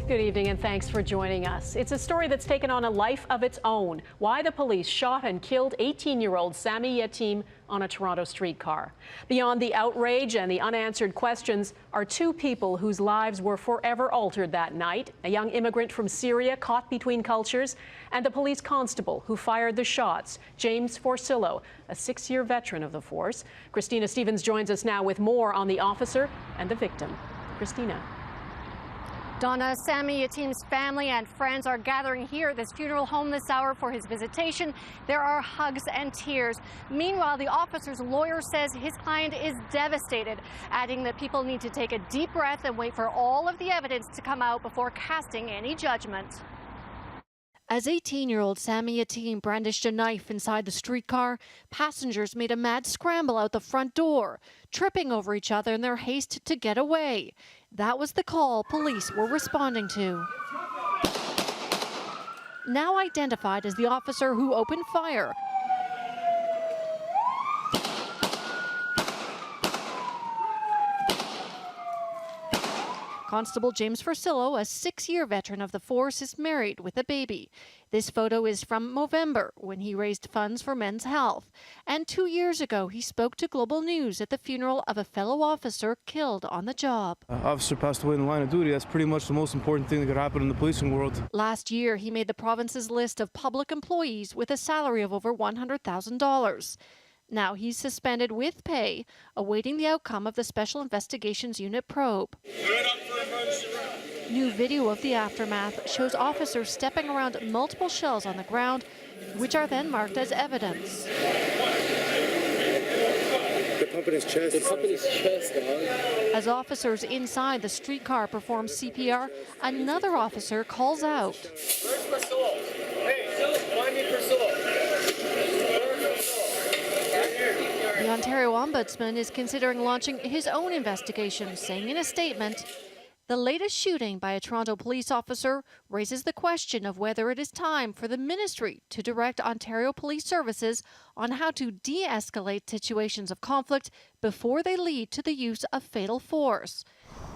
Good evening and thanks for joining us. It's a story that's taken on a life of its own. Why the police shot and killed 18-year-old Sami Yatim on a Toronto streetcar. Beyond the outrage and the unanswered questions are two people whose lives were forever altered that night. A young immigrant from Syria caught between cultures and the police constable who fired the shots, James Forcillo, a 6-year veteran of the force. Christina Stevens joins us now with more on the officer and the victim. Christina. Donna, Sami Yatim's family and friends are gathering here at this funeral home this hour for his visitation. There are hugs and tears. Meanwhile, the officer's lawyer says his client is devastated, adding that people need to take a deep breath and wait for all of the evidence to come out before casting any judgment. As 18-year-old Sami Yatim brandished a knife inside the streetcar, passengers made a mad scramble out the front door, tripping over each other in their haste to get away. That was the call police were responding to. Now identified as the officer who opened fire, Constable James Forcillo, a 6-year veteran of the force, is married with a baby. This photo is from November, when he raised funds for men's health. And 2 years ago, he spoke to Global News at the funeral of a fellow officer killed on the job. Officer passed away in the line of duty. That's pretty much the most important thing that could happen in the policing world. Last year, he made the province's list of public employees with a salary of over $100,000. Now he's suspended with pay, awaiting the outcome of the Special Investigations Unit probe. New video of the aftermath shows officers stepping around multiple shells on the ground, which are then marked as evidence. They're pumping his chest. They're pumping his chest, dog. As officers inside the streetcar perform CPR, another officer calls out. Where's Priscilla? Hey, find me Priscilla. The Ontario Ombudsman is considering launching his own investigation, saying in a statement, the latest shooting by a Toronto police officer raises the question of whether it is time for the ministry to direct Ontario Police Services on how to de-escalate situations of conflict before they lead to the use of fatal force.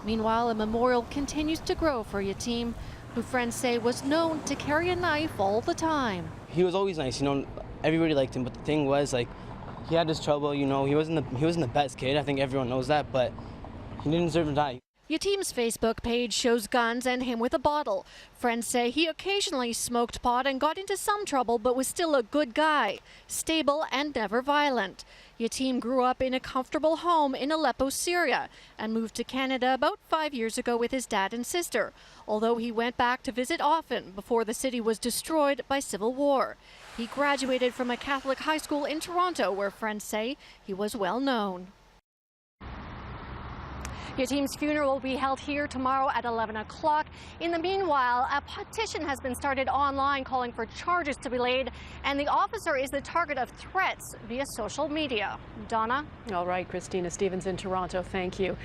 Meanwhile, a memorial continues to grow for Yatim, who friends say was known to carry a knife all the time. He was always nice, everybody liked him, but the thing was, he had his trouble, he wasn't the best kid. I think everyone knows that, but he didn't deserve to die. Yatim's Facebook page shows guns and him with a bottle. Friends say he occasionally smoked pot and got into some trouble, but was still a good guy, stable and never violent. Yatim grew up in a comfortable home in Aleppo, Syria, and moved to Canada about 5 years ago with his dad and sister, although he went back to visit often before the city was destroyed by civil war. He graduated from a Catholic high school in Toronto, where friends say he was well known. Yatim's funeral will be held here tomorrow at 11 o'clock. In the meanwhile, a petition has been started online calling for charges to be laid, and the officer is the target of threats via social media. Donna? All right, Christina Stevens in Toronto, thank you.